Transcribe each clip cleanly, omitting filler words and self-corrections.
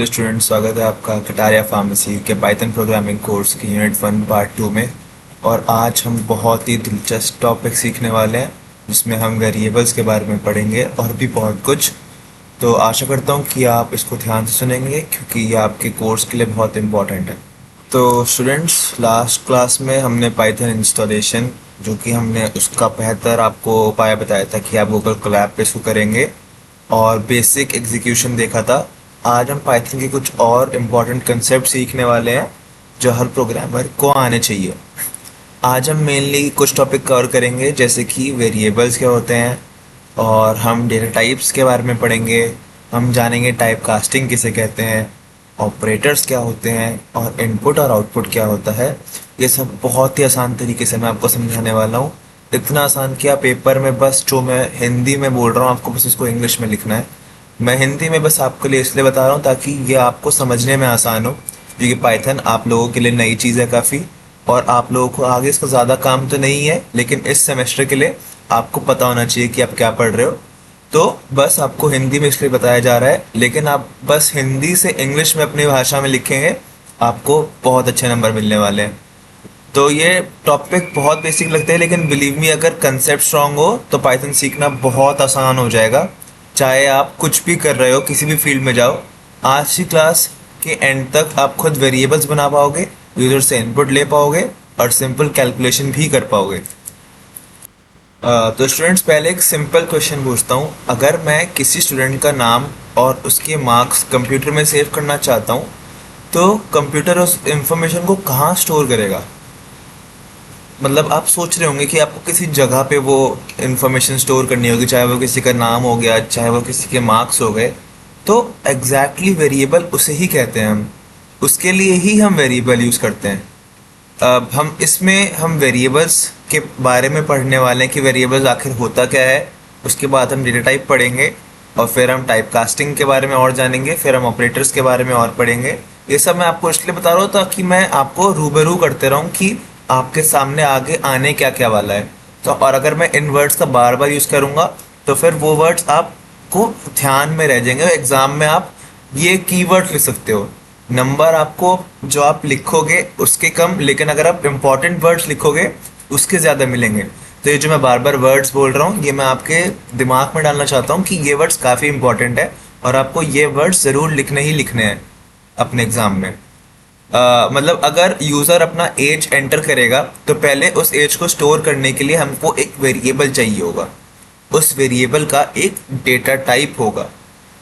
Hello student, स्वागत है आपका कटारिया फार्मेसी के पाइथन प्रोग्रामिंग कोर्स की यूनिट 1 पार्ट 2 में। और आज हम बहुत ही दिलचस्प टॉपिक सीखने वाले हैं जिसमें हम वेरिएबल्स के बारे में पढ़ेंगे और भी बहुत कुछ। तो आशा करता हूँ कि आप इसको ध्यान से सुनेंगे क्योंकि ये आपके कोर्स के लिए बहुत इम्पोर्टेंट है। तो स्टूडेंट्स, लास्ट क्लास में हमने पाइथन इंस्टॉलेशन, जो कि हमने उसका बेहतर आपको उपाय बताया था कि आप गूगल कोलैब पे इसको करेंगे, और बेसिक एग्जीक्यूशन देखा था। आज हम पाइथन के कुछ और इम्पोर्टेंट कंसेप्ट सीखने वाले हैं जो हर प्रोग्रामर को आने चाहिए। आज हम मेनली कुछ टॉपिक कवर करेंगे जैसे कि वेरिएबल्स क्या होते हैं, और हम डेटा टाइप्स के बारे में पढ़ेंगे। हम जानेंगे टाइप कास्टिंग किसे कहते हैं, ऑपरेटर्स क्या होते हैं, और इनपुट और आउटपुट क्या होता है। ये सब बहुत ही आसान तरीके से मैं आपको समझाने वाला हूँ। इतना आसान कि आप पेपर में बस जो मैं हिंदी में बोल रहा हूँ आपको बस इसको इंग्लिश में लिखना है। मैं हिंदी में बस आपके लिए इसलिए बता रहा हूँ ताकि ये आपको समझने में आसान हो, क्योंकि पाइथन आप लोगों के लिए नई चीज़ है काफ़ी, और आप लोगों को आगे इसका ज़्यादा काम तो नहीं है, लेकिन इस सेमेस्टर के लिए आपको पता होना चाहिए कि आप क्या पढ़ रहे हो। तो बस आपको हिंदी में इसलिए बताया जा रहा है, लेकिन आप बस हिंदी से इंग्लिश में अपनी भाषा में लिखेंगे, आपको बहुत अच्छे नंबर मिलने वाले हैं। तो ये टॉपिक बहुत बेसिक लगते हैं, लेकिन बिलीव मी, अगर कंसेप्ट स्ट्रांग हो तो पाइथन सीखना बहुत आसान हो जाएगा। चाहे आप कुछ भी कर रहे हो, किसी भी फील्ड में जाओ, आज की क्लास के एंड तक आप खुद वेरिएबल्स बना पाओगे, यूजर से इनपुट ले पाओगे और सिंपल कैलकुलेशन भी कर पाओगे। तो स्टूडेंट्स, पहले एक सिंपल क्वेश्चन पूछता हूँ। अगर मैं किसी स्टूडेंट का नाम और उसके मार्क्स कंप्यूटर में सेव करना चाहता हूँ, तो कंप्यूटर उस इंफॉर्मेशन को कहाँ स्टोर करेगा? मतलब आप सोच रहे होंगे कि आपको किसी जगह पे वो इन्फॉर्मेशन स्टोर करनी होगी, चाहे वो किसी का नाम हो गया, चाहे वो किसी के मार्क्स हो गए। तो एग्जैक्टली वेरिएबल उसे ही कहते हैं हम, उसके लिए ही हम वेरिएबल यूज़ करते हैं। अब हम वेरिएबल्स के बारे में पढ़ने वाले हैं कि वेरिएबल्स आखिर होता क्या है। उसके बाद हम डेटा टाइप पढ़ेंगे, और फिर हम टाइप कास्टिंग के बारे में और जानेंगे, फिर हम ऑपरेटर्स के बारे में और पढ़ेंगे। ये सब मैं आपको इसलिए बता रहा हूँ ताकि मैं आपको रूबरू करते रहूँ कि आपके सामने आगे आने क्या क्या वाला है। तो और अगर मैं इन वर्ड्स का बार बार यूज़ करूँगा तो फिर वो वर्ड्स आपको ध्यान में रह जाएंगे। एग्ज़ाम में आप ये कीवर्ड लिख सकते हो, नंबर आपको जो आप लिखोगे उसके कम, लेकिन अगर आप इंपॉर्टेंट वर्ड्स लिखोगे उसके ज़्यादा मिलेंगे। तो ये जो मैं बार बार वर्ड्स बोल रहा हूँ, ये मैं आपके दिमाग में डालना चाहता हूँ कि ये वर्ड्स काफ़ी इंपॉर्टेंट है और आपको ये वर्ड्स ज़रूर लिखने ही लिखने हैं अपने एग्ज़ाम में। मतलब अगर यूज़र अपना एज एंटर करेगा तो पहले उस एज को स्टोर करने के लिए हमको एक वेरिएबल चाहिए होगा। उस वेरिएबल का एक डेटा टाइप होगा,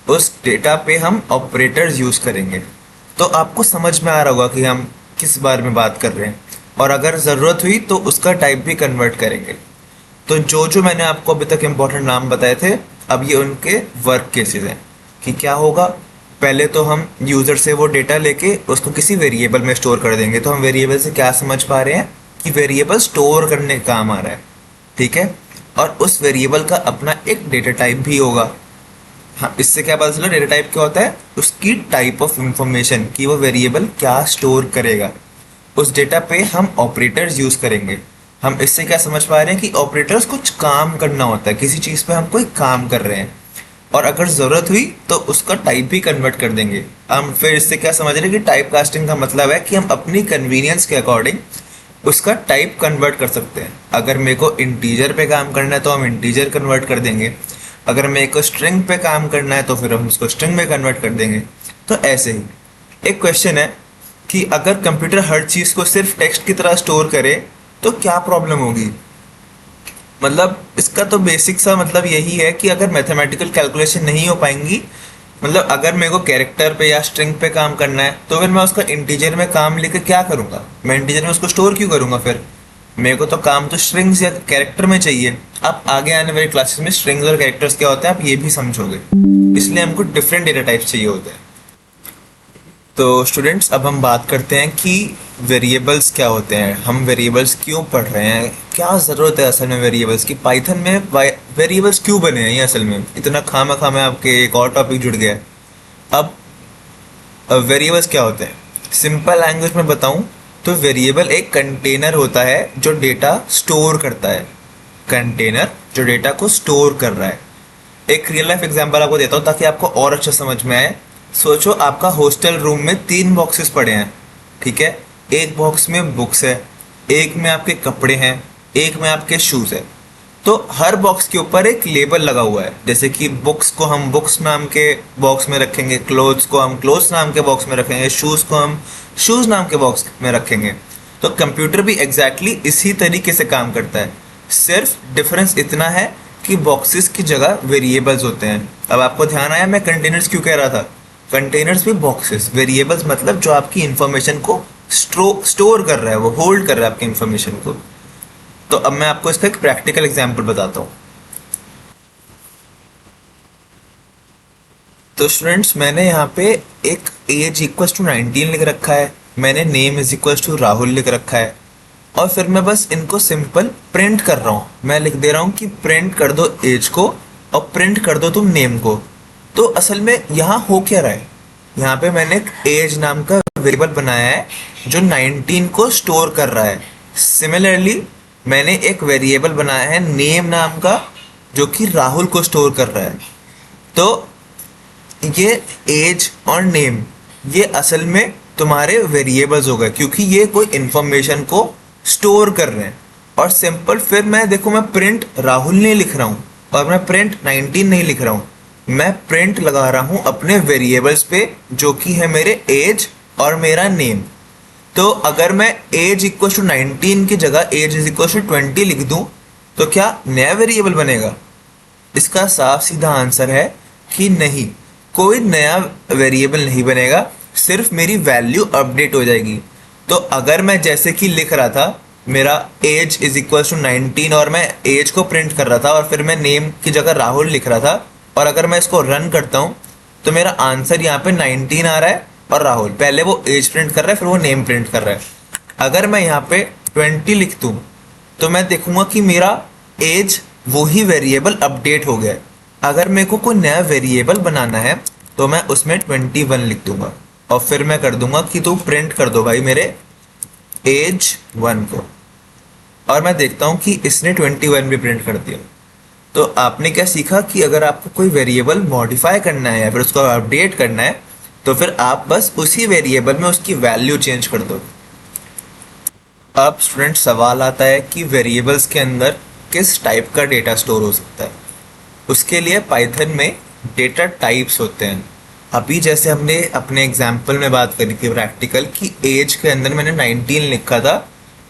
उस डेटा पे हम ऑपरेटर्स यूज़ करेंगे। तो आपको समझ में आ रहा होगा कि हम किस बारे में बात कर रहे हैं, और अगर ज़रूरत हुई तो उसका टाइप भी कन्वर्ट करेंगे। तो जो जो मैंने आपको अभी तक इम्पोर्टेंट नाम बताए थे, अब ये उनके वर्क केसेस हैं कि क्या होगा। पहले तो हम यूज़र से वो डेटा लेके उसको किसी वेरिएबल में स्टोर कर देंगे। तो हम वेरिएबल से क्या समझ पा रहे हैं कि वेरिएबल स्टोर करने का काम आ रहा है, ठीक है। और उस वेरिएबल का अपना एक डेटा टाइप भी होगा। हाँ, इससे क्या पता चला डेटा टाइप क्या होता है? उसकी टाइप ऑफ इंफॉर्मेशन कि वो वेरिएबल क्या स्टोर करेगा। उस डेटा पे हम ऑपरेटर्स यूज़ करेंगे। हम इससे क्या समझ पा रहे हैं कि ऑपरेटर्स कुछ काम करना होता है, किसी चीज़ पे हम कोई काम कर रहे हैं, और अगर ज़रूरत हुई तो उसका टाइप भी कन्वर्ट कर देंगे। हम फिर इससे क्या समझ रहे हैं कि टाइप कास्टिंग का मतलब है कि हम अपनी कन्वीनियंस के अकॉर्डिंग उसका टाइप कन्वर्ट कर सकते हैं। अगर मेरे को इंटीजर पे काम करना है तो हम इंटीजर कन्वर्ट कर देंगे, अगर मेरे को स्ट्रिंग पे काम करना है तो फिर हम उसको स्ट्रिंग में कन्वर्ट कर देंगे। तो ऐसे ही एक क्वेश्चन है कि अगर कंप्यूटर हर चीज़ को सिर्फ टेक्स्ट की तरह स्टोर करे तो क्या प्रॉब्लम होगी? मतलब इसका तो बेसिक सा मतलब यही है कि अगर मैथमेटिकल कैलकुलेशन नहीं हो पाएंगी, मतलब अगर मेरे को कैरेक्टर पे या स्ट्रिंग पे काम करना है तो फिर मैं उसका इंटीजर में काम लेकर क्या करूँगा? मैं इंटीजर में उसको स्टोर क्यों करूँगा? फिर मेरे को तो काम तो स्ट्रिंग्स या कैरेक्टर में चाहिए। आप आगे आने वाली क्लासेस में स्ट्रिंग्स और कैरेक्टर्स क्या होते हैं आप ये भी समझोगे, इसलिए हमको डिफरेंट डेटा टाइप्स चाहिए होते हैं। तो स्टूडेंट्स, अब हम बात करते हैं कि वेरिएबल्स क्या होते हैं, हम वेरिएबल्स क्यों पढ़ रहे हैं, क्या ज़रूरत है असल में वेरिएबल्स की, पाइथन में वेरिएबल्स क्यों बने हैं, ये असल में इतना खामा खामा आपके एक और टॉपिक जुड़ गया है। अब वेरिएबल्स क्या होते हैं, सिंपल लैंग्वेज में बताऊं तो वेरिएबल एक कंटेनर होता है जो डेटा स्टोर करता है। कंटेनर जो डेटा को स्टोर कर रहा है। एक रियल लाइफ एग्जांपल आपको देता हूँ ताकि आपको और अच्छा समझ में आए। सोचो आपका हॉस्टल रूम में 3 बॉक्सेस पड़े हैं, ठीक है। एक बॉक्स में बुक्स है, एक में आपके कपड़े हैं, एक में आपके शूज़ है। तो हर बॉक्स के ऊपर एक लेबल लगा हुआ है, जैसे कि बुक्स को हम बुक्स नाम के बॉक्स में रखेंगे, क्लोथ्स को हम क्लोथ्स नाम के बॉक्स में रखेंगे, शूज़ को हम शूज़ नाम के बॉक्स में रखेंगे। तो कंप्यूटर भी एग्जैक्टली इसी तरीके से काम करता है, सिर्फ डिफरेंस इतना है कि बॉक्सेस की जगह वेरिएबल्स होते हैं। अब आपको ध्यान आया मैं कंटेनर्स क्यों कह रहा था? कंटेनर्स भी बॉक्सेस, वेरिएबल्स मतलब जो आपकी इंफॉर्मेशन को स्टोर कर रहा है, वो होल्ड कर रहा है आपकी इंफॉर्मेशन को। तो अब मैं आपको इसका एक प्रैक्टिकल एग्जांपल बताता हूँ। तो स्टूडेंट्स, मैंने यहाँ पे एक एज इक्वल्स टू 19 लिख रखा है, मैंने name is equals to Rahul लिख रखा है, और फिर मैं बस इनको सिंपल प्रिंट कर रहा हूँ। मैं लिख दे रहा हूँ कि प्रिंट कर दो एज को और प्रिंट कर दो तुम नेम को। तो असल में यहाँ हो क्या रहा है, यहाँ पे मैंने एक एज नाम का वेरिएबल बनाया है जो 19 को स्टोर कर रहा है। सिमिलरली मैंने एक वेरिएबल बनाया है नेम नाम का जो कि राहुल को स्टोर कर रहा है। तो ये एज और नेम ये असल में तुम्हारे वेरिएबल्स हो गए, क्योंकि ये कोई इंफॉर्मेशन को स्टोर कर रहे हैं। और सिंपल फिर मैं देखो, मैं प्रिंट राहुल नहीं लिख रहा हूँ और मैं प्रिंट 19 नहीं लिख रहा हूँ, मैं प्रिंट लगा रहा हूँ अपने वेरिएबल्स पे जो कि है मेरे एज और मेरा नेम। तो अगर मैं एज इक्वल टू 19 की जगह एज इज इक्वल टू 20 लिख दूँ तो क्या नया वेरिएबल बनेगा? इसका साफ सीधा आंसर है कि नहीं, कोई नया वेरिएबल नहीं बनेगा, सिर्फ मेरी वैल्यू अपडेट हो जाएगी। तो अगर मैं जैसे कि लिख रहा था मेरा एज इज इक्वल टू 19 और मैं एज को प्रिंट कर रहा था और फिर मैं नेम की जगह राहुल लिख रहा था, और अगर मैं इसको रन करता हूँ तो मेरा आंसर यहाँ पे 19 आ रहा है और राहुल, पहले वो एज प्रिंट कर रहा है फिर वो नेम प्रिंट कर रहा है। अगर मैं यहाँ पे 20 लिख दूँ तो मैं देखूंगा कि मेरा एज वही वेरिएबल अपडेट हो गया है। अगर मेरे को कोई नया वेरिएबल बनाना है तो मैं उसमें 21 लिख दूंगा और फिर मैं कर दूंगा कि तू प्रिंट कर दो भाई मेरे एज 1 को, और मैं देखता हूँ कि इसने 21 भी प्रिंट कर दिया। तो आपने क्या सीखा कि अगर आपको कोई वेरिएबल मॉडिफाई करना है या फिर उसको अपडेट करना है तो फिर आप बस उसी वेरिएबल में उसकी वैल्यू चेंज कर दो। अब स्टूडेंट सवाल आता है कि वेरिएबल्स के अंदर किस टाइप का डेटा स्टोर हो सकता है। उसके लिए पाइथन में डेटा टाइप्स होते हैं। अभी जैसे हमने अपने एग्जाम्पल में बात करी थी प्रैक्टिकल की, एज के अंदर मैंने 19 लिखा था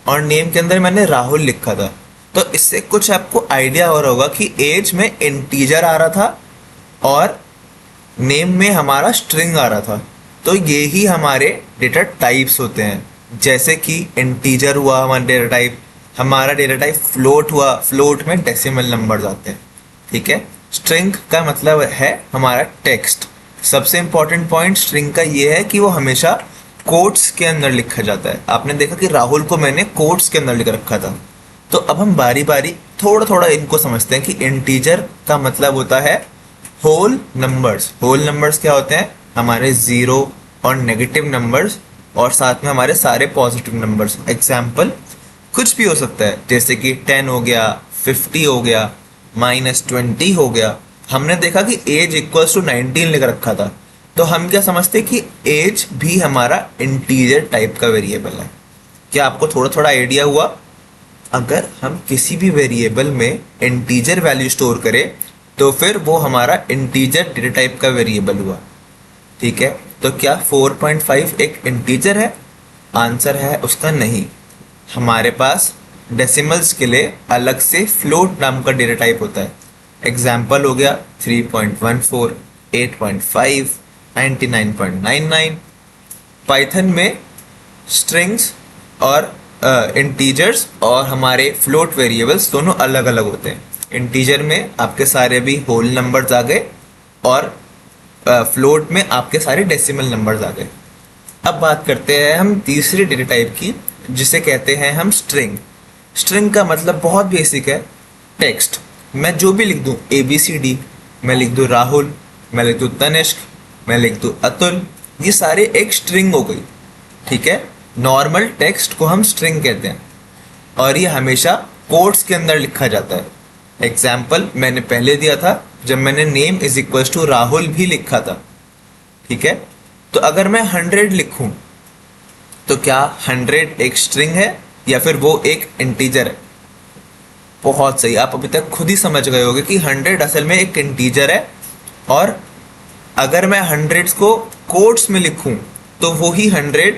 और नेम के अंदर मैंने राहुल लिखा था। तो इससे कुछ आपको आइडिया हो रहा होगा कि एज में इंटीजर आ रहा था और नेम में हमारा स्ट्रिंग आ रहा था। तो ये ही हमारे डेटा टाइप्स होते हैं। जैसे कि इंटीजर हुआ हमारा डेटा टाइप, हमारा डेटा टाइप फ्लोट हुआ, फ्लोट में डेसिमल नंबर्स आते हैं, ठीक है। स्ट्रिंग का मतलब है हमारा टेक्स्ट। सबसे इंपॉर्टेंट पॉइंट स्ट्रिंग का ये है कि वो हमेशा कोट्स के अंदर लिखा जाता है। आपने देखा कि राहुल को मैंने कोट्स के अंदर लिख रखा था। तो अब हम बारी बारी थोड़ा थोड़ा इनको समझते हैं कि इंटीजर का मतलब होता है होल नंबर्स। होल नंबर्स क्या होते हैं? हमारे ज़ीरो और नेगेटिव नंबर्स और साथ में हमारे सारे पॉजिटिव नंबर्स। एग्जाम्पल कुछ भी हो सकता है, जैसे कि 10 हो गया, 50 हो गया, -20 हो गया। हमने देखा कि एज इक्वल्स टू 19 लिख रखा था, तो हम क्या समझते कि एज भी हमारा इंटीजर टाइप का वेरिएबल है। क्या आपको थोड़ा थोड़ा आइडिया हुआ? अगर हम किसी भी वेरिएबल में इंटीजर वैल्यू स्टोर करें तो फिर वो हमारा इंटीजर डेटा टाइप का वेरिएबल हुआ, ठीक है। तो क्या 4.5 एक इंटीजर है? आंसर है उसका नहीं। हमारे पास डेसिमल्स के लिए अलग से फ्लोट नाम का डेटा टाइप होता है। एग्जाम्पल हो गया 3.14, 8.5, 99.99। पाइथन में स्ट्रिंग्स और इंटीजर्स और हमारे फ्लोट वेरिएबल्स दोनों अलग अलग होते हैं। इंटीजर में आपके सारे भी होल नंबर्स आ गए और फ्लोट में आपके सारे डेसिमल नंबर्स आ गए। अब बात करते हैं हम तीसरे डेटा टाइप की, जिसे कहते हैं हम स्ट्रिंग। स्ट्रिंग का मतलब बहुत बेसिक है, टेक्स्ट। मैं जो भी लिख दूँ ABCD, मैं लिख दूँ राहुल, मैं लिख दूँ तनिष्क, मैं लिख दूँ अतुल, ये सारे एक स्ट्रिंग हो गई, ठीक है। नॉर्मल टेक्स्ट को हम स्ट्रिंग कहते हैं और ये हमेशा कोट्स के अंदर लिखा जाता है। एग्जाम्पल मैंने पहले दिया था जब मैंने name is equal to Rahul भी लिखा था, ठीक ठीक है। तो अगर मैं 100 लिखूं तो क्या 100 एक स्ट्रिंग है या फिर वो एक इंटीजर है? बहुत सही, आप अभी तक खुद ही समझ गए होंगे कि 100 असल में एक इंटीजर है, और अगर मैं 100 को कोट्स में लिखूं तो वो ही 100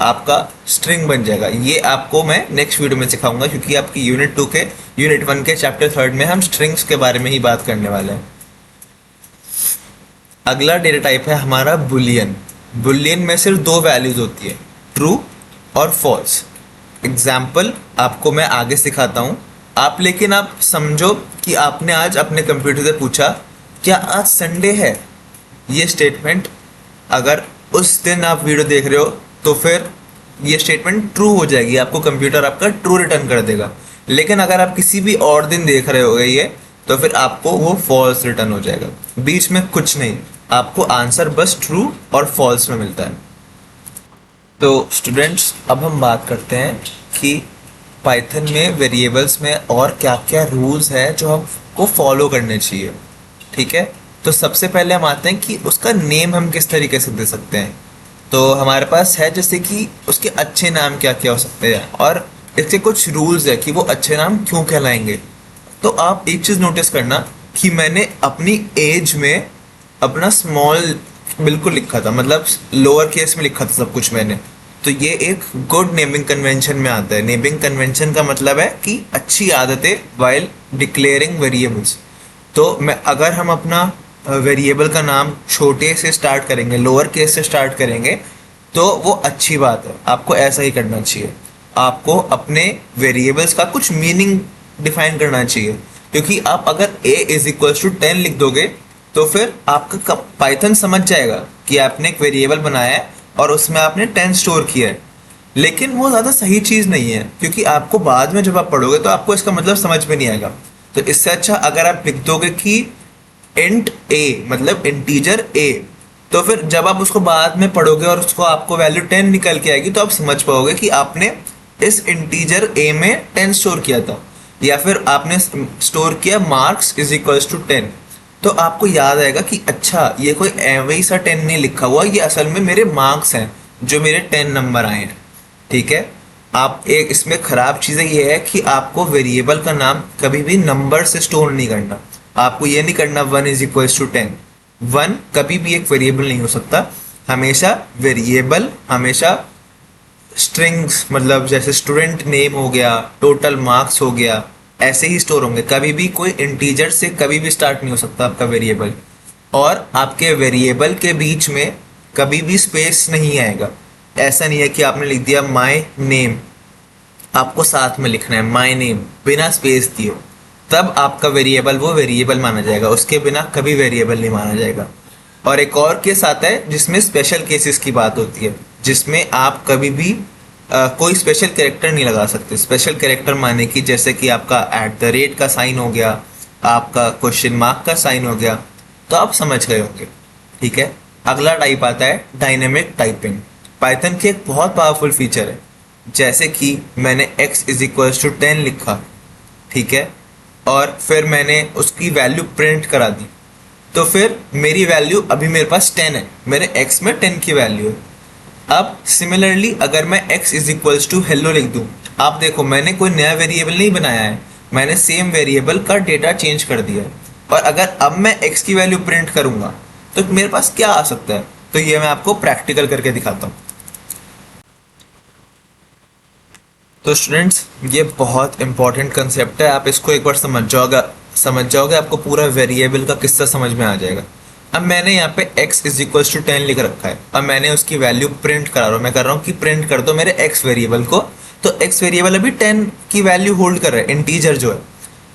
आपका स्ट्रिंग बन जाएगा। ये आपको मैं नेक्स्ट वीडियो में सिखाऊंगा, क्योंकि आपकी यूनिट 1 के चैप्टर 3 में हम स्ट्रिंग्स के बारे में ही बात करने वाले हैं। अगला डेटा टाइप है हमारा बुलियन। बुलियन में सिर्फ दो वैल्यूज होती है, ट्रू और फॉल्स। एग्जाम्पल आपको मैं आगे सिखाता हूँ, आप लेकिन आप समझो कि आपने आज अपने कंप्यूटर से पूछा क्या आज संडे है। ये स्टेटमेंट अगर उस दिन आप वीडियो देख रहे हो तो फिर ये स्टेटमेंट ट्रू हो जाएगी, आपको कंप्यूटर आपका ट्रू रिटर्न कर देगा। लेकिन अगर आप किसी भी और दिन देख रहे हो ये तो फिर आपको वो फॉल्स रिटर्न हो जाएगा। बीच में कुछ नहीं, आपको आंसर बस ट्रू और फॉल्स में मिलता है। तो स्टूडेंट्स अब हम बात करते हैं कि पाइथन में वेरिएबल्स में और क्या क्या रूल्स हैं जो हमको फॉलो करने चाहिए। ठीक है, तो सबसे पहले हम आते हैं कि उसका नेम हम किस तरीके से दे सकते हैं। तो हमारे पास है जैसे कि उसके अच्छे नाम क्या क्या हो सकते हैं, और इसके कुछ रूल्स है कि वो अच्छे नाम क्यों कहलाएंगे। तो आप एक चीज़ नोटिस करना कि मैंने अपनी एज में अपना स्मॉल बिल्कुल लिखा था, मतलब लोअर केस में लिखा था सब कुछ मैंने। तो ये एक गुड नेमिंग कन्वेंशन में आता है। नेमिंग कन्वेंशन का मतलब है कि अच्छी आदतें वाइल डिक्लेयरिंग वेरिएबल्स। तो मैं अगर हम अपना वेरिएबल का नाम छोटे से स्टार्ट करेंगे, लोअर केस से स्टार्ट करेंगे, तो वो अच्छी बात है, आपको ऐसा ही करना चाहिए। आपको अपने वेरिएबल्स का कुछ मीनिंग डिफाइन करना चाहिए, क्योंकि आप अगर a=10 लिख दोगे तो फिर आपका पाइथन समझ जाएगा कि आपने एक वेरिएबल बनाया है और उसमें आपने 10 स्टोर किया है। लेकिन वो ज़्यादा सही चीज़ नहीं है, क्योंकि आपको बाद में जब आप पढ़ोगे तो आपको इसका मतलब समझ में नहीं आएगा। तो इससे अच्छा अगर आप लिख दोगे कि इंट a मतलब इंटीजर a, तो फिर जब आप उसको बाद में पढ़ोगे और उसको आपको वैल्यू 10 निकल के आएगी तो आप समझ पाओगे कि आपने इस इंटीजर a में 10 स्टोर किया था, या फिर आपने स्टोर किया marks=10। तो आपको याद आएगा कि अच्छा ये कोई वही सा 10 नहीं लिखा हुआ, ये असल में मेरे मार्क्स हैं जो मेरे 10 नंबर आए हैं। ठीक है, आप एक इसमें ख़राब चीज़ ये है कि आपको वेरिएबल का नाम कभी भी नंबर से स्टोर नहीं करना। आपको ये नहीं करना 1=10। 1 कभी भी एक वेरिएबल नहीं हो सकता। हमेशा वेरिएबल हमेशा स्ट्रिंग्स, मतलब जैसे स्टूडेंट नेम हो गया, टोटल मार्क्स हो गया, ऐसे ही स्टोर होंगे। कभी भी कोई इंटीजर से कभी भी स्टार्ट नहीं हो सकता आपका वेरिएबल। और आपके वेरिएबल के बीच में कभी भी स्पेस नहीं आएगा। ऐसा नहीं है कि आपने लिख दिया माय नेम, आपको साथ में लिखना है माय नेम बिना स्पेस दिए, तब आपका वेरिएबल वो वेरिएबल माना जाएगा। उसके बिना कभी वेरिएबल नहीं माना जाएगा। और एक और केस आता है जिसमें स्पेशल केसेस की बात होती है, जिसमें आप कभी भी कोई स्पेशल कैरेक्टर नहीं लगा सकते। स्पेशल कैरेक्टर माने कि जैसे कि आपका @ का साइन हो गया, आपका क्वेश्चन मार्क का साइन हो गया, तो आप समझ गए होंगे। ठीक है, अगला टाइप आता है डायनेमिक टाइपिंग। पाइथन की एक बहुत पावरफुल फीचर है। जैसे कि मैंने x=10 लिखा, ठीक है, और फिर मैंने उसकी वैल्यू प्रिंट करा दी, तो फिर मेरी वैल्यू अभी मेरे पास 10 है, मेरे x में 10 की वैल्यू है। अब सिमिलरली अगर मैं x=hello लिख दूं, आप देखो मैंने कोई नया वेरिएबल नहीं बनाया है, मैंने सेम वेरिएबल का डेटा चेंज कर दिया है। और अगर अब मैं x की वैल्यू प्रिंट करूंगा तो मेरे पास क्या आ सकता है, तो ये मैं आपको प्रैक्टिकल करके दिखाता हूँ। तो स्टूडेंट्स ये बहुत इंपॉर्टेंट कंसेप्ट है, आप इसको एक बार समझ जाओगे आपको पूरा वेरिएबल का किस्सा समझ में आ जाएगा। अब मैंने यहाँ पे x=10 लिख रखा है, अब मैंने उसकी वैल्यू प्रिंट करा रहा हूँ। मैं कर रहा हूँ कि प्रिंट कर दो मेरे x वेरिएबल को, तो x वेरिएबल अभी 10 की वैल्यू होल्ड कर रहा है, इंटीजर जो है।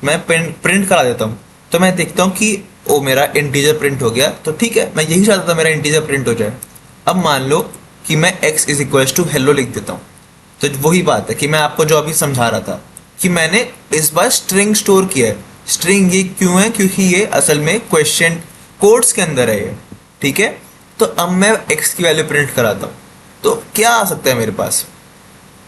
मैं प्रिंट करा देता हूँ, तो मैं देखता हूँ कि ओ मेरा इंटीजर प्रिंट हो गया, तो ठीक है, मैं यही चाहता था मेरा इंटीजर प्रिंट हो जाए। अब मान लो कि मैं x=hello लिख देता हूँ, तो वही बात है कि मैं आपको जो अभी समझा रहा था कि मैंने इस बार स्ट्रिंग स्टोर किया है। स्ट्रिंग ये क्यों है, क्योंकि ये असल में क्वेश्चन कोड्स के अंदर है ये। ठीक है, तो अब मैं x की वैल्यू प्रिंट कराता हूँ, तो क्या आ सकता है मेरे पास।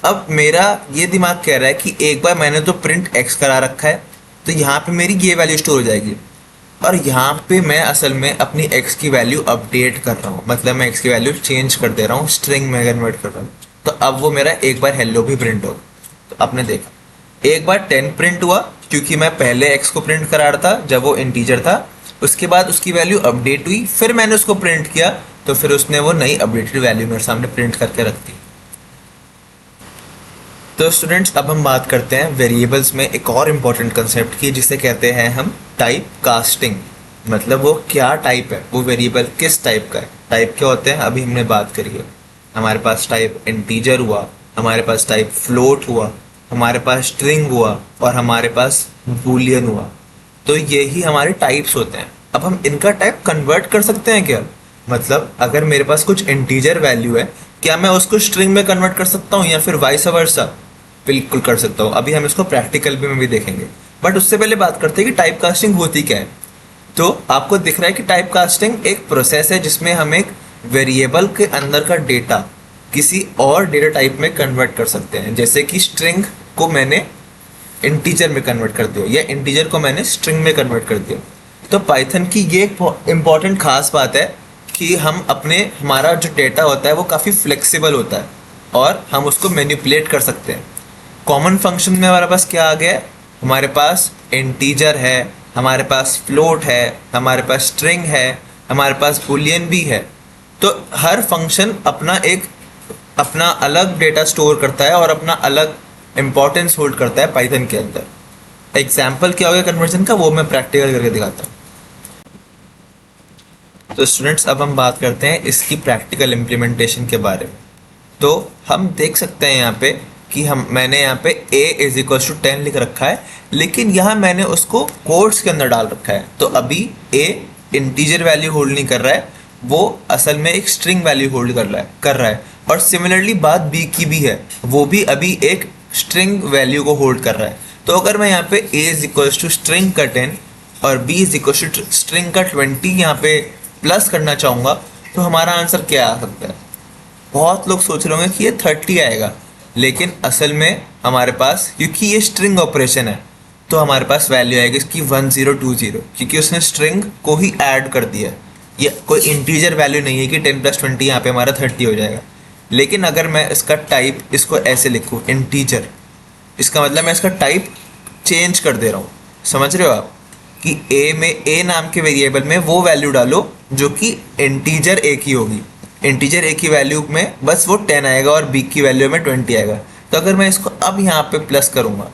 अब मेरा ये दिमाग कह रहा है कि एक बार मैंने तो प्रिंट x करा रखा है, तो यहाँ पे मेरी ये वैल्यू स्टोर हो जाएगी। और यहाँ पे मैं असल में अपनी x की वैल्यू अपडेट कर रहा हूँ, मतलब मैं x की वैल्यू चेंज कर दे रहा हूँ, स्ट्रिंग में कन्वर्ट कर रहा हूँ। तो अब वो मेरा एक बार हेलो भी प्रिंट होगा। तो आपने देखा एक बार 10 प्रिंट हुआ क्योंकि मैं पहले x को प्रिंट करा रहा था जब वो इंटीजर था, उसके बाद उसकी वैल्यू अपडेट हुई, फिर मैंने उसको प्रिंट किया तो फिर उसने वो नई अपडेटेड वैल्यू मेरे सामने प्रिंट करके रख दी। तो स्टूडेंट्स अब हम बात करते हैं वेरिएबल्स में एक और इम्पॉर्टेंट कंसेप्ट की, जिसे कहते हैं हम टाइप कास्टिंग। मतलब वो क्या टाइप है, वो वेरिएबल किस टाइप का है। टाइप क्या होते हैं अभी हमने बात करी है। हमारे पास टाइप इंटीजर हुआ, हमारे पास टाइप फ्लोट हुआ, हमारे पास स्ट्रिंग हुआ और हमारे पास बूलियन हुआ। तो यही हमारे टाइप्स होते हैं। अब हम इनका टाइप कन्वर्ट कर सकते हैं क्या? मतलब अगर मेरे पास कुछ इंटीजर वैल्यू है, क्या मैं उसको स्ट्रिंग में कन्वर्ट कर सकता हूँ या फिर वाइस वर्सा? बिल्कुल कर सकता हूँ। अभी हम इसको प्रैक्टिकल में भी देखेंगे, बट उससे पहले बात करते हैं कि टाइप कास्टिंग होती क्या है। तो आपको दिख रहा है कि टाइप कास्टिंग एक प्रोसेस है जिसमें हम एक वेरिएबल के अंदर का डेटा किसी और डेटा टाइप में कन्वर्ट कर सकते हैं। जैसे कि स्ट्रिंग को मैंने इंटीजर में कन्वर्ट कर दिया या इंटीजर को मैंने स्ट्रिंग में कन्वर्ट कर दिया। तो पाइथन की ये एक इम्पॉर्टेंट खास बात है कि हम हमारा जो डेटा होता है वो काफ़ी फ्लेक्सिबल होता है और हम उसको मैनिपुलेट कर सकते हैं। कॉमन फंक्शन में हमारे पास क्या आ गया है? हमारे पास इंटीजर है, हमारे पास फ्लोट है, हमारे पास स्ट्रिंग है, हमारे पास बुलियन भी है। तो हर फंक्शन अपना अलग डेटा स्टोर करता है और अपना अलग इम्पोर्टेंस होल्ड करता है पाइथन के अंदर। एग्जाम्पल क्या हो गया कन्वर्जन का, वो मैं प्रैक्टिकल करके दिखाता हूँ। तो स्टूडेंट्स अब हम बात करते हैं इसकी प्रैक्टिकल इम्प्लीमेंटेशन के बारे में। तो हम देख सकते हैं यहाँ पे कि मैंने यहाँ पे a=10 लिख रखा है, लेकिन यहाँ मैंने उसको कोट्स के अंदर डाल रखा है। तो अभी a इंटीजर वैल्यू होल्ड नहीं कर रहा है, वो असल में एक स्ट्रिंग वैल्यू होल्ड कर रहा है। और सिमिलरली बात b की भी है, वो भी अभी एक स्ट्रिंग वैल्यू को होल्ड कर रहा है। तो अगर मैं यहाँ पे a स्ट्रिंग का 10 और b स्ट्रिंग का 20 यहाँ पे प्लस करना चाहूँगा, तो हमारा आंसर क्या आ सकता है? बहुत लोग सोच रहे होंगे कि ये 30 आएगा, लेकिन असल में हमारे पास, क्योंकि ये स्ट्रिंग ऑपरेशन है, तो हमारे पास वैल्यू आएगी इसकी 1020, क्योंकि उसने स्ट्रिंग को ही ऐड कर दिया। ये कोई इंटीजर वैल्यू नहीं है कि 10+20 यहाँ पे हमारा 30 हो जाएगा। लेकिन अगर मैं इसका टाइप इसको ऐसे लिखूँ इंटीजर, इसका मतलब मैं इसका टाइप चेंज कर दे रहा हूँ। समझ रहे हो आप कि a नाम के वेरिएबल में वो वैल्यू डालो जो कि इंटीजर a की होगी। इंटीजर a की वैल्यू में बस वो 10 आएगा और b की वैल्यू में 20 आएगा। तो अगर मैं इसको अब यहाँ पे प्लस करूँगा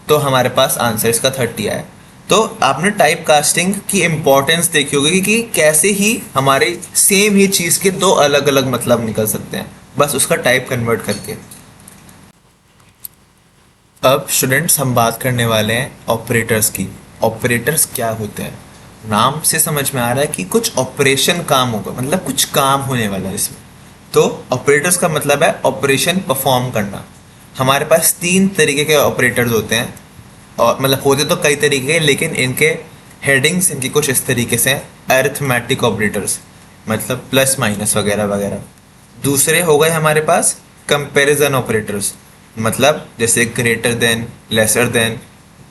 तो हमारे पास आंसर इसका 30 आया। तो आपने टाइप कास्टिंग की इम्पोर्टेंस देखी होगी कि कैसे ही हमारे सेम ही चीज़ के दो अलग अलग मतलब निकल सकते हैं, बस उसका टाइप कन्वर्ट करके। अब स्टूडेंट्स हम बात करने वाले हैं ऑपरेटर्स की। ऑपरेटर्स क्या होते हैं? नाम से समझ में आ रहा है कि कुछ ऑपरेशन काम होगा, मतलब कुछ काम होने वाला है इसमें। तो ऑपरेटर्स का मतलब है ऑपरेशन परफॉर्म करना। हमारे पास 3 तरीके के ऑपरेटर्स होते हैं, और मतलब होते तो कई तरीके के, लेकिन इनके हेडिंग्स इनकी कुछ इस तरीके से हैं। अरिथमेटिक ऑपरेटर्स, मतलब प्लस माइनस वगैरह वगैरह। दूसरे हो गए हमारे पास कंपैरिजन ऑपरेटर्स, मतलब जैसे greater than, lesser than,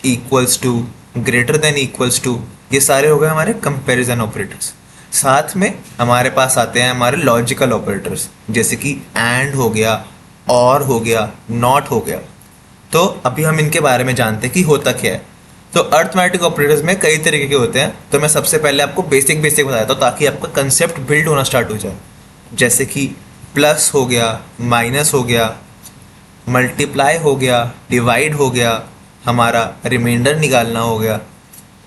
equals to, greater than equals to, ये सारे हो गए हमारे कंपैरिजन ऑपरेटर्स। साथ में हमारे पास आते हैं हमारे लॉजिकल ऑपरेटर्स, जैसे कि एंड हो गया, और हो गया, नॉट हो गया। तो अभी हम इनके बारे में जानते हैं कि होता क्या है। तो अरिथमेटिक ऑपरेटर्स में कई तरीके के होते हैं, तो मैं सबसे पहले आपको बेसिक बता देता हूँ ताकि आपका कंसेप्ट बिल्ड होना स्टार्ट हो जाए। जैसे कि प्लस हो गया, माइनस हो गया, मल्टीप्लाई हो गया, डिवाइड हो गया, हमारा रिमाइंडर निकालना हो गया,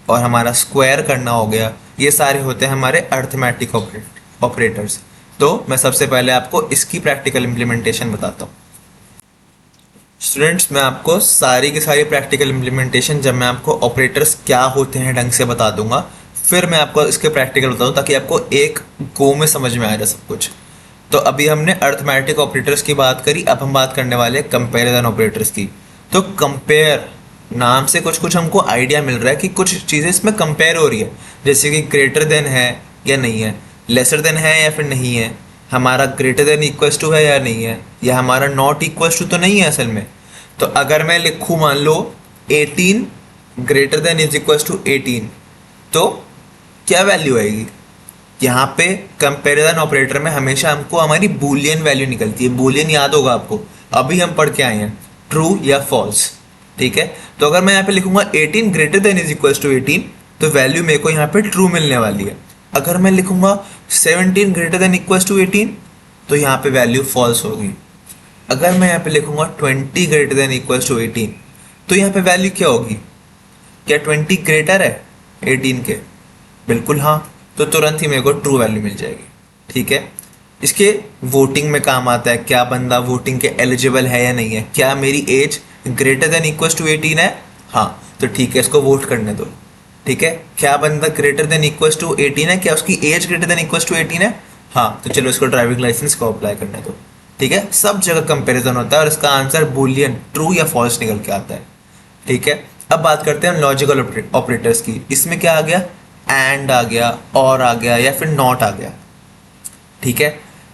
और हमारा स्क्वायर करना हो गया। ये सारे होते हैं हमारे अरिथमेटिक ऑपरेटर्स। तो मैं सबसे पहले आपको इसकी प्रैक्टिकल इम्प्लीमेंटेशन बताता हूँ। स्टूडेंट्स मैं आपको सारी की सारी प्रैक्टिकल इम्प्लीमेंटेशन, जब मैं आपको ऑपरेटर्स क्या होते हैं ढंग से बता दूंगा, फिर मैं आपको इसके प्रैक्टिकल बता दूँ ताकि आपको एक गो में समझ में आ जाए सब कुछ। तो अभी हमने अरिथमेटिक ऑपरेटर्स की बात करी, अब हम बात करने वाले हैं कंपेरिजन ऑपरेटर्स की। तो कंपेयर नाम से कुछ हमको आइडिया मिल रहा है कि कुछ चीज़ें इसमें कंपेयर हो रही है, जैसे कि ग्रेटर देन है या नहीं है, लेसर देन है या फिर नहीं है, हमारा ग्रेटर देन इक्वल्स टू है या नहीं है, या हमारा नॉट इक्वल्स टू तो नहीं है असल में। तो अगर मैं लिखूँ मान लो 18 greater than is equals to 18, तो क्या वैल्यू आएगी? यहाँ पे कंपैरिजन ऑपरेटर में हमेशा हमको हमारी बूलियन वैल्यू निकलती है। बूलियन याद होगा आपको, अभी हम पढ़ के आए हैं, ट्रू या फॉल्स। ठीक है, तो अगर मैं यहाँ पे लिखूंगा 18 greater than is equal to 18, तो वैल्यू मेरे को यहाँ पे ट्रू मिलने वाली है। अगर मैं लिखूंगा 17 ग्रेटर देन इक्वल टू 18, तो यहाँ पे वैल्यू फॉल्स होगी। अगर मैं यहाँ पे लिखूंगा 20 ग्रेटर देन इक्वल टू 18, तो यहाँ पे वैल्यू क्या होगी? क्या 20 ग्रेटर है 18 के? बिल्कुल हाँ, तो तुरंत ही मेरे को ट्रू वैल्यू मिल जाएगी। ठीक है, इसके वोटिंग में काम आता है, क्या बंदा वोटिंग के एलिजिबल है या नहीं है। क्या मेरी age greater than equal to 18 है? हाँ, तो ठीक है, इसको वोट करने दो। ठीक है, क्या बंदा ग्रेटर देन इक्वल टू 18 है? क्या उसकी age greater than equal to 18 है? हाँ, तो चलो इसको ड्राइविंग लाइसेंस को अप्लाई करने दो। ठीक है, सब जगह कंपैरिजन होता है और इसका आंसर बूलियन ट्रू या फॉल्स निकल के आता है। ठीक है, अब बात करते हैं लॉजिकल ऑपरेटर्स की। इसमें क्या आ गया? एंड आ गया, और आ गया, या फिर नॉट आ गया। ठीक है,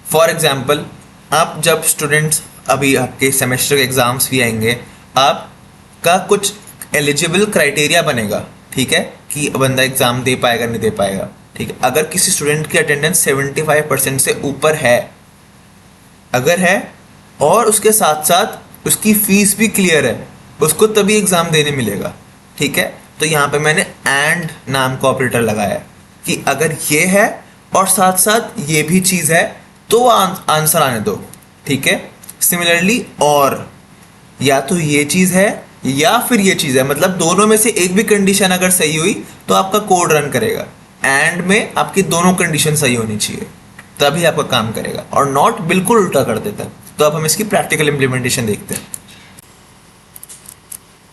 फॉर एग्जाम्पल, आप जब स्टूडेंट्स, अभी आपके सेमेस्टर के एग्जाम्स भी आएंगे, आपका कुछ एलिजिबल क्राइटेरिया बनेगा। ठीक है, कि बंदा एग्जाम दे पाएगा नहीं दे पाएगा। ठीक है, अगर किसी स्टूडेंट की अटेंडेंस 75% से ऊपर है, अगर है, और उसके साथ साथ उसकी फीस भी क्लियर है, उसको तभी एग्जाम देने मिलेगा। ठीक है, तो यहाँ पे मैंने एंड नाम का ऑपरेटर लगाया है कि अगर ये है और साथ साथ ये भी चीज़ है तो आंसर आने दो। ठीक है, सिमिलरली, और या तो ये चीज़ है या फिर ये चीज़ है, मतलब दोनों में से एक भी कंडीशन अगर सही हुई तो आपका कोड रन करेगा। एंड में आपकी दोनों कंडीशन सही होनी चाहिए, तभी आपका काम करेगा, और नॉट बिल्कुल उल्टा कर देता है। तो अब हम इसकी प्रैक्टिकल इम्प्लीमेंटेशन देखते हैं।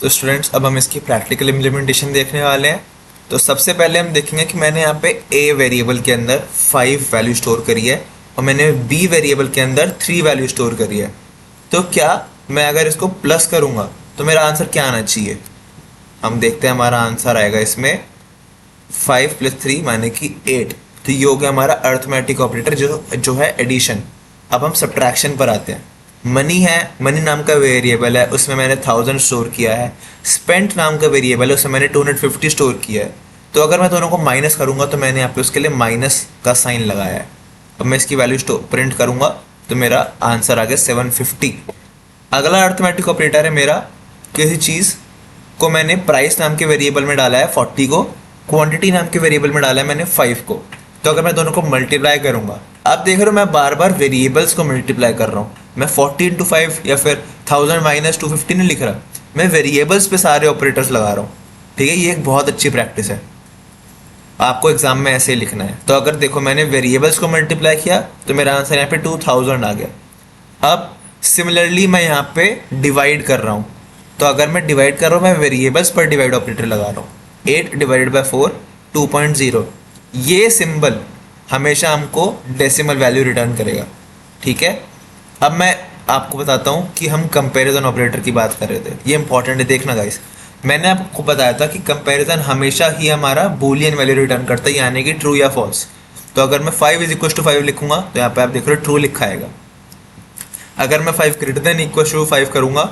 तो स्टूडेंट्स, अब हम इसकी प्रैक्टिकल इम्प्लीमेंटेशन देखने वाले हैं। तो सबसे पहले हम देखेंगे कि मैंने यहाँ पे ए वेरिएबल के अंदर 5 वैल्यू स्टोर करी है और मैंने बी वेरिएबल के अंदर 3 वैल्यू स्टोर करी है। तो क्या मैं अगर इसको प्लस करूँगा तो मेरा आंसर क्या आना चाहिए? हम देखते हैं, हमारा आंसर आएगा इसमें 5 + 3 माने कि 8। तो ये हो गया हमारा अर्थमेटिक ऑपरेटर जो है एडिशन। अब हम सब्ट्रैक्शन पर आते हैं। मनी है, मनी नाम का वेरिएबल है, उसमें मैंने 1000 स्टोर किया है। स्पेंट नाम का वेरिएबल है, उसमें मैंने 250 स्टोर किया है। तो अगर मैं दोनों को माइनस करूँगा तो मैंने यहाँ पे उसके लिए माइनस का साइन लगाया है। अब मैं इसकी वैल्यू स्टोर प्रिंट करूँगा तो मेरा आंसर आ गया 750। अगला अर्थमेटिक ऑपरेटर है मेरा, किसी चीज़ को मैंने प्राइस नाम के वेरिएबल में डाला है 40 को, क्वांटिटी नाम के वेरिएबल में डाला है मैंने 5 को। तो अगर मैं दोनों को मल्टीप्लाई करूँगा, आप देख रहे हो मैं बार बार वेरिएबल्स को मल्टीप्लाई कर रहा हूँ। मैं 40 × 5 या फिर 1000 - 250 नहीं लिख रहा, मैं वेरिएबल्स पे सारे ऑपरेटर्स लगा रहा हूँ। ठीक है, ये एक बहुत अच्छी प्रैक्टिस है, आपको एग्जाम में ऐसे ही लिखना है। तो अगर देखो मैंने वेरिएबल्स को मल्टीप्लाई किया तो मेरा आंसर यहाँ पे 2000 आ गया। अब सिमिलरली मैं यहाँ पे डिवाइड कर रहा हूँ, तो अगर मैं डिवाइड कर रहा हूँ, मैं वेरिएबल्स पर डिवाइड ऑपरेटर लगा रहा हूँ। 8 / 4 2.0, ये सिंबल हमेशा हमको डेसिमल वैल्यू रिटर्न करेगा। ठीक है, अब मैं आपको बताता हूँ कि हम कंपैरिजन ऑपरेटर की बात कर रहे थे, ये इंपॉर्टेंट है, देखना गाइस। मैंने आपको बताया था कि कंपैरिजन हमेशा ही हमारा बूलियन वैल्यू रिटर्न करता है, यानी कि ट्रू या फॉल्स। तो अगर मैं 5 = 5 लिखूंगा तो यहाँ पे आप देख रहे हो ट्रू लिखा आएगा। अगर मैं 5 > 5 करूँगा,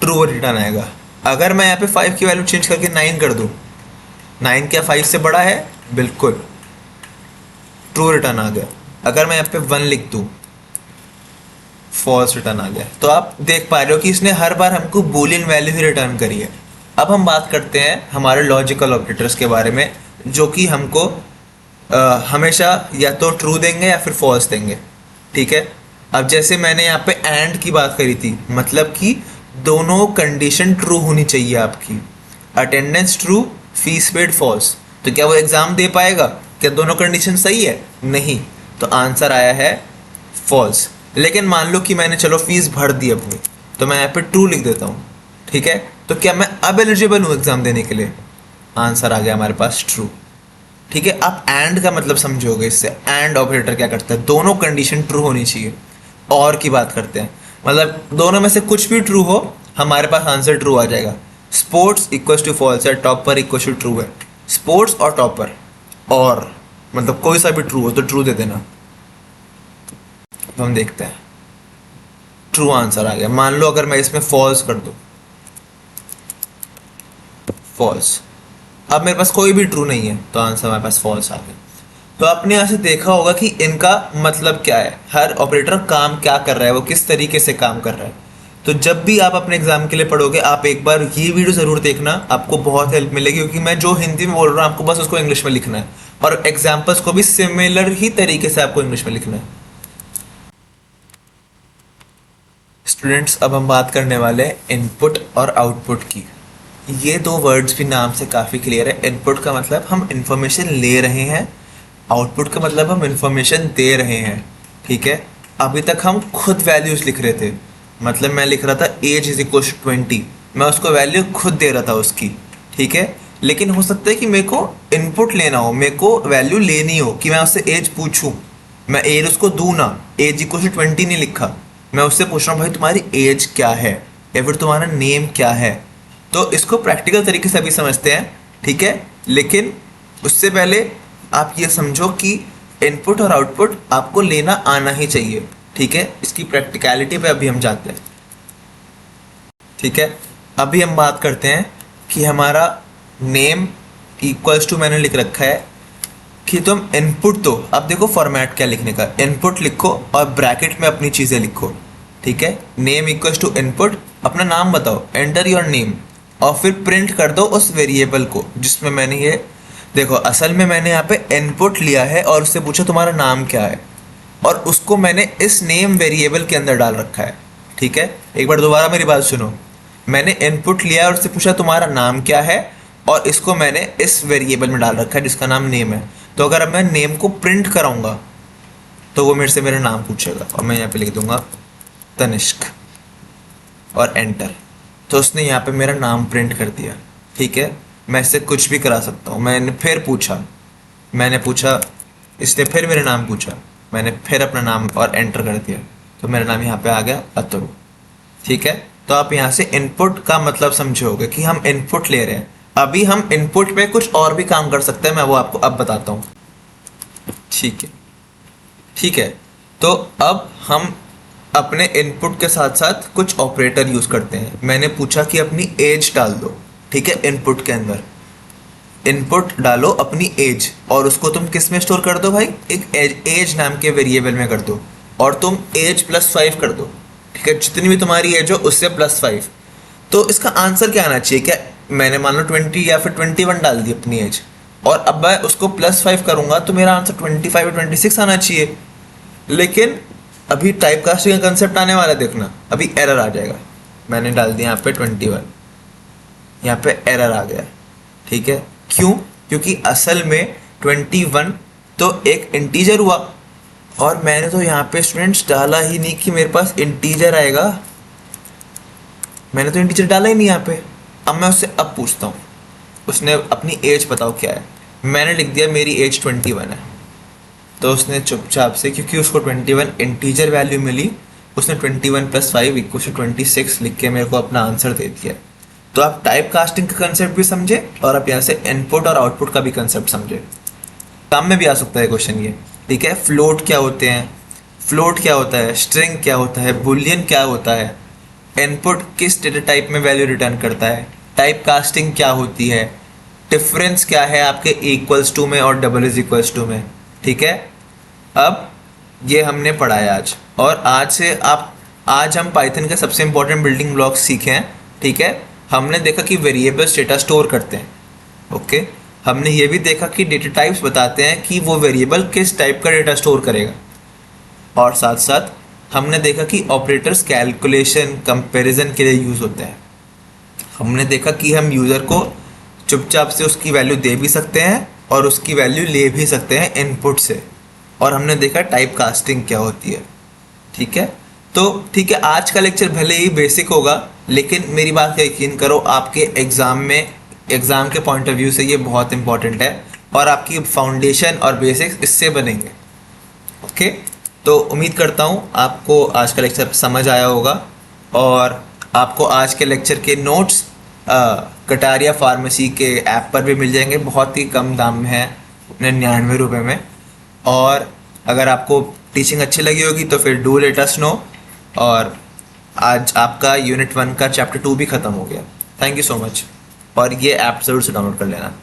ट्रू रिटर्न आएगा। अगर मैं यहाँ पे 5 की वैल्यू चेंज करके 9 कर दूँ, 9 क्या 5 से बड़ा है? बिल्कुल, ट्रू रिटर्न आ गया। अगर मैं यहाँ पे 1 लिख दूँ, फॉल्स रिटर्न आ गया। तो आप देख पा रहे हो कि इसने हर बार हमको बूलियन वैल्यू ही रिटर्न करी है। अब हम बात करते हैं हमारे लॉजिकल ऑपरेटर्स के बारे में, जो कि हमको हमेशा या तो ट्रू देंगे या फिर फॉल्स देंगे। ठीक है, अब जैसे मैंने यहाँ पे एंड की बात करी थी, मतलब कि दोनों कंडीशन ट्रू होनी चाहिए आपकी। Attendance true, fees paid false. तो क्या वो एग्ज़ाम दे पाएगा? क्या दोनों कंडीशन सही है? नहीं, तो आंसर आया है फॉल्स। लेकिन मान लो कि मैंने चलो फीस भर दी अपनी, तो मैं यहाँ पे ट्रू लिख देता हूँ। ठीक है, तो क्या मैं अब एलिजिबल हूँ एग्ज़ाम देने के लिए? आंसर आ गया हमारे पास ट्रू। ठीक है, आप एंड का मतलब समझोगे इससे। एंड ऑपरेटर क्या करता है? दोनों कंडीशन ट्रू होनी चाहिए। और की बात करते हैं, मतलब दोनों में से कुछ भी ट्रू हो, हमारे पास आंसर ट्रू आ जाएगा। स्पोर्ट्स = फॉल्स है, टॉपर = ट्रू है। स्पोर्ट्स और टॉपर, और मतलब कोई सा भी ट्रू हो तो ट्रू दे देना। हम देखते हैं, ट्रू आंसर आ गया। मान लो अगर मैं इसमें फॉल्स कर दूं, फॉल्स। अब मेरे पास कोई भी ट्रू नहीं है, तो आंसर हमारे पास फॉल्स आ गया। तो आपने यहाँ से देखा होगा कि इनका मतलब क्या है, हर ऑपरेटर काम क्या कर रहा है, वो किस तरीके से काम कर रहा है। तो जब भी आप अपने एग्जाम के लिए पढ़ोगे, आप एक बार ये वीडियो ज़रूर देखना, आपको बहुत हेल्प मिलेगी, क्योंकि मैं जो हिंदी में बोल रहा हूँ आपको बस उसको इंग्लिश में लिखना है, और एग्जाम्पल्स को भी सिमिलर ही तरीके से आपको इंग्लिश में लिखना है। स्टूडेंट्स, अब हम बात करने वाले हैं इनपुट और आउटपुट की। ये दो वर्ड्स भी नाम से काफ़ी क्लियर है। इनपुट का मतलब हम इंफॉर्मेशन ले रहे हैं, आउटपुट का मतलब हम इंफॉर्मेशन दे रहे हैं। ठीक है, अभी तक हम खुद वैल्यूज़ लिख रहे थे, मतलब मैं लिख रहा था एज इज इक्वल टू 20, मैं उसको वैल्यू खुद दे रहा था उसकी। ठीक है, लेकिन हो सकता है कि मेरे को इनपुट लेना हो, मेरे को वैल्यू लेनी हो, कि मैं उससे एज पूछूं, मैं एज उसको दूँ ना, एज इक्वल टू 20 नहीं लिखा, मैं उससे पूछ रहा हूँ भाई तुम्हारी एज क्या है, या फिर तुम्हारा नेम क्या है। तो इसको प्रैक्टिकल तरीके से अभी समझते हैं। ठीक है, लेकिन उससे पहले आप ये समझो कि इनपुट और आउटपुट आपको लेना आना ही चाहिए। ठीक है, इसकी प्रैक्टिकलिटी पे अभी हम जाते हैं। ठीक है, अभी हम बात करते हैं कि हमारा नेम इक्वल्स टू, मैंने लिख रखा है कि तुम इनपुट दो। अब देखो फॉर्मेट क्या लिखने का, इनपुट लिखो और ब्रैकेट में अपनी चीज़ें लिखो। ठीक है, नेम इक्वल्स टू इनपुट, अपना नाम बताओ, एंटर योर नेम, और फिर प्रिंट कर दो उस वेरिएबल को जिसमें मैंने ये, देखो असल में मैंने यहाँ पे इनपुट लिया है और उससे पूछा तुम्हारा नाम क्या है, और उसको मैंने इस नेम वेरिएबल के अंदर डाल रखा है। ठीक है, एक बार दोबारा मेरी बात सुनो, मैंने इनपुट लिया और उससे पूछा तुम्हारा नाम क्या है, और इसको मैंने इस वेरिएबल में डाल रखा है जिसका नाम नेम है। तो अगर अब मैं नेम को प्रिंट कराऊंगा तो वो मेरे से मेरा नाम पूछेगा, और मैं यहाँ पे लिख दूंगा तनिष्क और एंटर, तो उसने यहाँ पे मेरा नाम प्रिंट कर दिया। ठीक है, मैं इससे कुछ भी करा सकता हूँ। मैंने पूछा, इसने फिर मेरा नाम पूछा, मैंने फिर अपना नाम और एंटर कर दिया, तो मेरा नाम यहाँ पे आ गया अतुल। ठीक है, तो आप यहाँ से इनपुट का मतलब समझे होगे कि हम इनपुट ले रहे हैं। अभी हम इनपुट पे कुछ और भी काम कर सकते हैं, मैं वो आपको अब बताता हूँ। ठीक है, तो अब हम अपने इनपुट के साथ साथ कुछ ऑपरेटर यूज करते हैं। मैंने पूछा कि अपनी एज डाल दो। ठीक है, इनपुट के अंदर इनपुट डालो अपनी एज, और उसको तुम किस में स्टोर कर दो भाई, एक एज नाम के वेरिएबल में कर दो, और तुम एज +5 कर दो। ठीक है, जितनी भी तुम्हारी एज हो उससे +5। तो इसका आंसर क्या आना चाहिए, क्या मैंने मान लो 20 या फिर 21 डाल दी अपनी एज, और अब मैं उसको +5 करूंगा तो मेरा आंसर 25 या 26 आना चाहिए। लेकिन अभी टाइप कास्टिंग का कंसेप्ट आने वाला है, देखना अभी एरर आ जाएगा। मैंने डाल दिया यहाँ पे 21, यहाँ पे एरर आ गया। ठीक है, क्यों, क्योंकि असल में 21 तो एक इंटीजर हुआ, और मैंने तो यहाँ पे स्टूडेंट्स डाला ही नहीं कि मेरे पास इंटीजर आएगा, मैंने तो इंटीजर डाला ही नहीं यहाँ पे। अब मैं उससे अब पूछता हूँ, उसने अपनी एज बताओ क्या है, मैंने लिख दिया मेरी एज 21 है, तो उसने चुपचाप से, क्योंकि उसको 21 इंटीजर वैल्यू मिली, उसने 21 + 5 = 26 लिख के मेरे को अपना आंसर दे दिया। तो आप टाइप कास्टिंग का कंसेप्ट भी समझे, और आप यहाँ से इनपुट और आउटपुट का भी कंसेप्ट समझे। काम में भी आ सकता है क्वेश्चन ये। ठीक है, फ्लोट क्या होते हैं, फ्लोट क्या होता है, स्ट्रिंग क्या होता है, बुलियन क्या होता है, इनपुट किस डेटा टाइप में वैल्यू रिटर्न करता है, टाइप कास्टिंग क्या होती है, डिफरेंस क्या है आपके इक्वल्स टू में और डबल इज इक्वल्स टू में। ठीक है, अब ये हमने पढ़ा है आज, और आज हम पाइथन के सबसे इंपॉर्टेंट बिल्डिंग ब्लॉक्स सीखे हैं। ठीक है, हमने देखा कि वेरिएबल्स डेटा स्टोर करते हैं। ओके, हमने ये भी देखा कि डेटा टाइप्स बताते हैं कि वो वेरिएबल किस टाइप का डेटा स्टोर करेगा, और साथ साथ हमने देखा कि ऑपरेटर्स कैलकुलेशन कंपैरिजन के लिए यूज़ होते हैं। हमने देखा कि हम यूज़र को चुपचाप से उसकी वैल्यू दे भी सकते हैं और उसकी वैल्यू ले भी सकते हैं इनपुट से, और हमने देखा टाइप कास्टिंग क्या होती है। ठीक है, तो ठीक है, आज का लेक्चर भले ही बेसिक होगा, लेकिन मेरी बात का यकीन करो, आपके एग्ज़ाम के पॉइंट ऑफ व्यू से ये बहुत इंपॉर्टेंट है, और आपकी फाउंडेशन और बेसिक्स इससे बनेंगे। ओके, तो उम्मीद करता हूँ आपको आज का लेक्चर समझ आया होगा, और आपको आज के लेक्चर के नोट्स कटारिया फार्मेसी के ऐप पर भी मिल जाएंगे, बहुत ही कम दाम में है, 99 रुपये में। और अगर आपको टीचिंग अच्छी लगी होगी तो फिर डू लेट अस नो। और आज आपका यूनिट 1 का चैप्टर 2 भी ख़त्म हो गया। थैंक यू सो मच, और ये ऐप ज़रूर से डाउनलोड कर लेना।